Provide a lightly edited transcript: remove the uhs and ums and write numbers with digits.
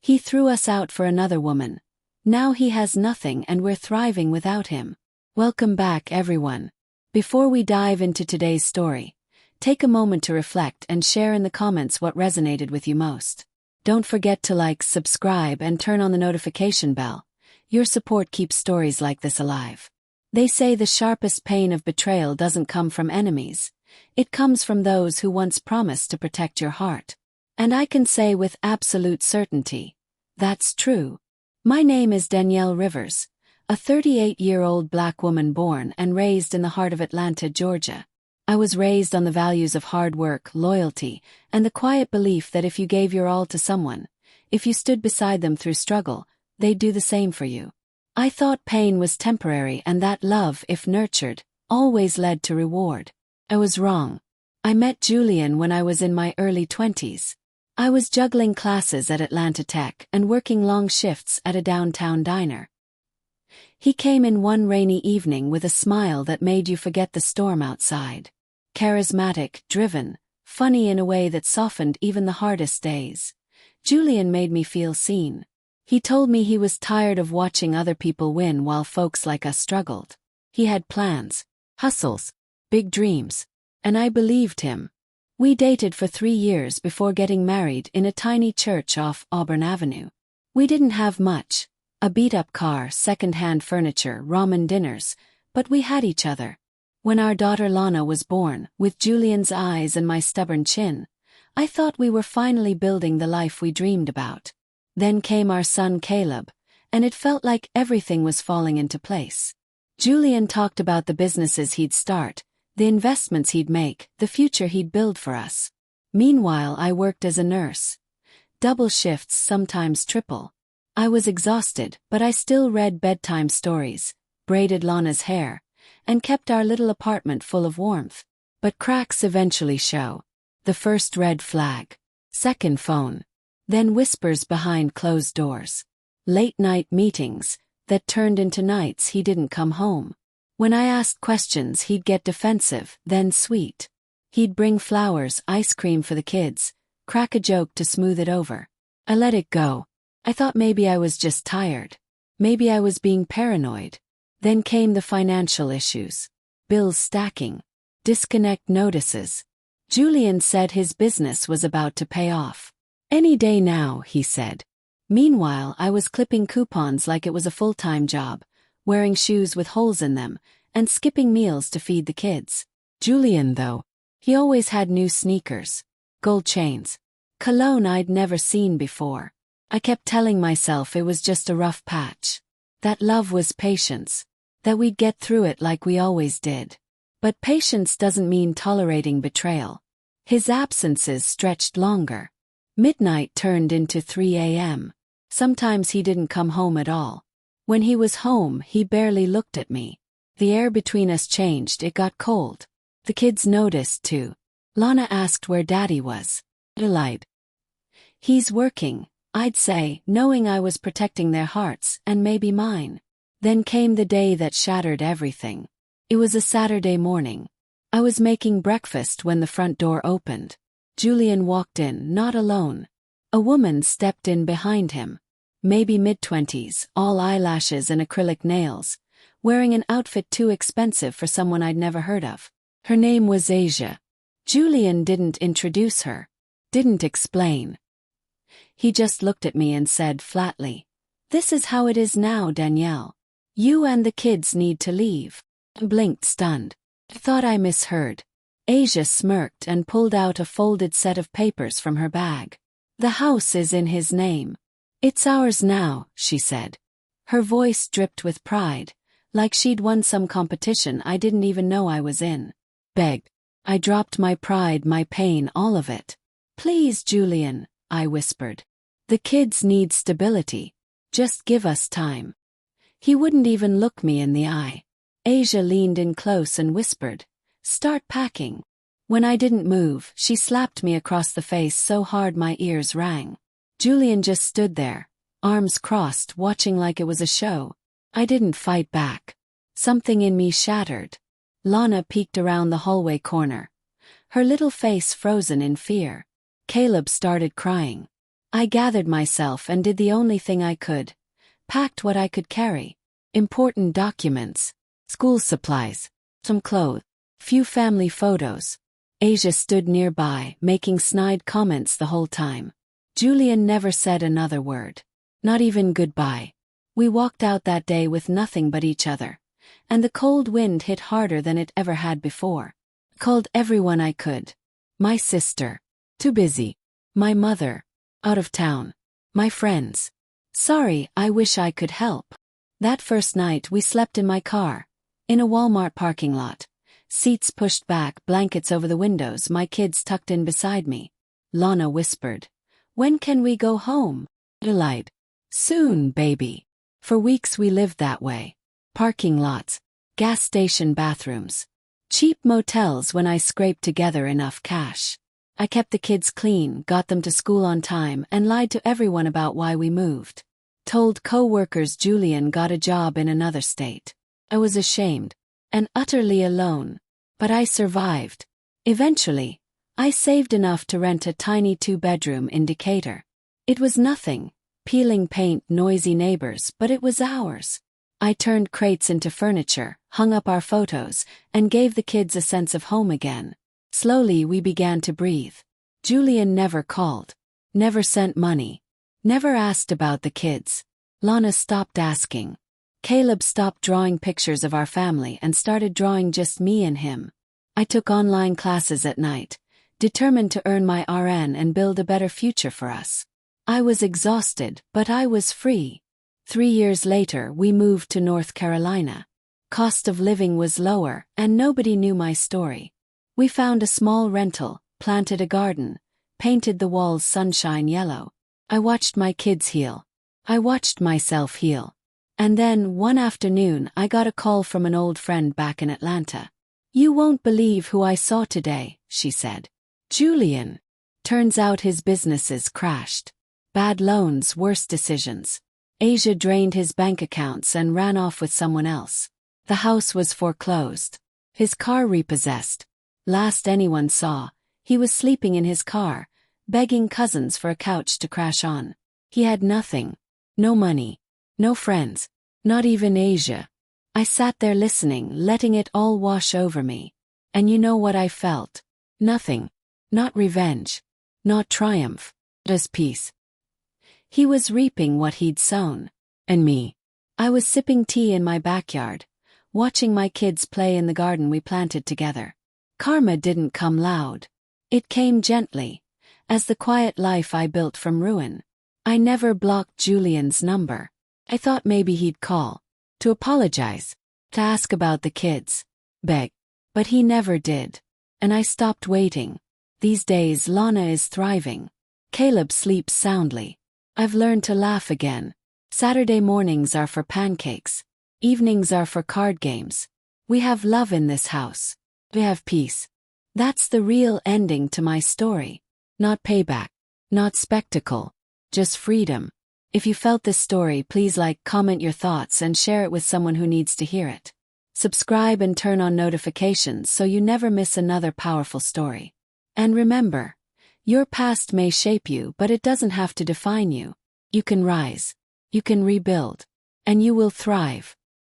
He threw us out for another woman. Now he has nothing and we're thriving without him. Welcome back, everyone. Before we dive into today's story, take a moment to reflect and share in the comments what resonated with you most. Don't forget to like, subscribe, and turn on the notification bell. Your support keeps stories like this alive. They say the sharpest pain of betrayal doesn't come from enemies. It comes from those who once promised to protect your heart. And I can say with absolute certainty, that's true. My name is Danielle Rivers, a 38-year-old black woman born and raised in the heart of Atlanta, Georgia. I was raised on the values of hard work, loyalty, and the quiet belief that if you gave your all to someone, if you stood beside them through struggle, they'd do the same for you. I thought pain was temporary and that love, if nurtured, always led to reward. I was wrong. I met Julian when I was in my early 20s. I was juggling classes at Atlanta Tech and working long shifts at a downtown diner. He came in one rainy evening with a smile that made you forget the storm outside. Charismatic, driven, funny in a way that softened even the hardest days. Julian made me feel seen. He told me he was tired of watching other people win while folks like us struggled. He had plans, hustles, big dreams, and I believed him. We dated for 3 years before getting married in a tiny church off Auburn Avenue. We didn't have much. A beat-up car, second-hand furniture, ramen dinners, but we had each other. When our daughter Lana was born, with Julian's eyes and my stubborn chin, I thought we were finally building the life we dreamed about. Then came our son Caleb, and it felt like everything was falling into place. Julian talked about the businesses he'd start, the investments he'd make, the future he'd build for us. Meanwhile, I worked as a nurse. Double shifts, sometimes triple. I was exhausted, but I still read bedtime stories, braided Lana's hair, and kept our little apartment full of warmth. But cracks eventually show. The first red flag. Second phone. Then whispers behind closed doors. Late-night meetings that turned into nights he didn't come home. When I asked questions, he'd get defensive, then sweet. He'd bring flowers, ice cream for the kids, crack a joke to smooth it over. I let it go. I thought maybe I was just tired. Maybe I was being paranoid. Then came the financial issues. Bills stacking. Disconnect notices. Julian said his business was about to pay off. Any day now, he said. Meanwhile, I was clipping coupons like it was a full-time job, wearing shoes with holes in them, and skipping meals to feed the kids. Julian, though, he always had new sneakers, gold chains, cologne I'd never seen before. I kept telling myself it was just a rough patch. That love was patience. That we'd get through it like we always did. But patience doesn't mean tolerating betrayal. His absences stretched longer. Midnight turned into 3 a.m. Sometimes he didn't come home at all. When he was home, he barely looked at me. The air between us changed, it got cold. The kids noticed too. Lana asked where Daddy was. I lied. He's working, I'd say, knowing I was protecting their hearts, and maybe mine. Then came the day that shattered everything. It was a Saturday morning. I was making breakfast when the front door opened. Julian walked in, not alone. A woman stepped in behind him. Maybe mid-20s, all eyelashes and acrylic nails, wearing an outfit too expensive for someone I'd never heard of. Her name was Asia. Julian didn't introduce her. Didn't explain. He just looked at me and said flatly, "This is how it is now, Danielle. You and the kids need to leave." I blinked, stunned. I thought I misheard. Asia smirked and pulled out a folded set of papers from her bag. "The house is in his name. It's ours now," she said. Her voice dripped with pride, like she'd won some competition I didn't even know I was in. Begged. I dropped my pride, my pain, all of it. "Please, Julian," I whispered. "The kids need stability. Just give us time." He wouldn't even look me in the eye. Asia leaned in close and whispered, "Start packing." When I didn't move, she slapped me across the face so hard my ears rang. Julian just stood there, arms crossed, watching like it was a show. I didn't fight back. Something in me shattered. Lana peeked around the hallway corner, her little face frozen in fear. Caleb started crying. I gathered myself and did the only thing I could. Packed what I could carry. Important documents, school supplies, some clothes, few family photos. Asia stood nearby, making snide comments the whole time. Julian never said another word. Not even goodbye. We walked out that day with nothing but each other. And the cold wind hit harder than it ever had before. Called everyone I could. My sister. Too busy. My mother. Out of town. My friends. Sorry, I wish I could help. That first night we slept in my car. In a Walmart parking lot. Seats pushed back, blankets over the windows, my kids tucked in beside me. Lana whispered, "When can we go home?" Delight. "Soon, baby." For weeks we lived that way. Parking lots. Gas station bathrooms. Cheap motels when I scraped together enough cash. I kept the kids clean, got them to school on time, and lied to everyone about why we moved. Told co-workers Julian got a job in another state. I was ashamed. And utterly alone. But I survived. Eventually, I saved enough to rent a tiny 2-bedroom in Decatur. It was nothing. Peeling paint, noisy neighbors, but it was ours. I turned crates into furniture, hung up our photos, and gave the kids a sense of home again. Slowly we began to breathe. Julian never called. Never sent money. Never asked about the kids. Lana stopped asking. Caleb stopped drawing pictures of our family and started drawing just me and him. I took online classes at night, determined to earn my RN and build a better future for us. I was exhausted, but I was free. 3 years later we moved to North Carolina. Cost of living was lower, and nobody knew my story. We found a small rental, planted a garden, painted the walls sunshine yellow. I watched my kids heal. I watched myself heal. And then, one afternoon, I got a call from an old friend back in Atlanta. "You won't believe who I saw today," she said. "Julian." Turns out his businesses crashed. Bad loans, worse decisions. Asia drained his bank accounts and ran off with someone else. The house was foreclosed. His car repossessed. Last anyone saw, he was sleeping in his car, begging cousins for a couch to crash on. He had nothing. No money. No friends. Not even Asia. I sat there listening, letting it all wash over me. And you know what I felt? Nothing. Not revenge. Not triumph. Just peace. He was reaping what he'd sown. And me. I was sipping tea in my backyard, watching my kids play in the garden we planted together. Karma didn't come loud. It came gently, as the quiet life I built from ruin. I never blocked Julian's number. I thought maybe he'd call. To apologize. To ask about the kids. Beg. But he never did. And I stopped waiting. These days Lana is thriving. Caleb sleeps soundly. I've learned to laugh again. Saturday mornings are for pancakes. Evenings are for card games. We have love in this house. We have peace. That's the real ending to my story. Not payback. Not spectacle. Just freedom. If you felt this story, please like, comment your thoughts, and share it with someone who needs to hear it. Subscribe and turn on notifications so you never miss another powerful story. And remember, your past may shape you, but it doesn't have to define you. You can rise. You can rebuild. And you will thrive.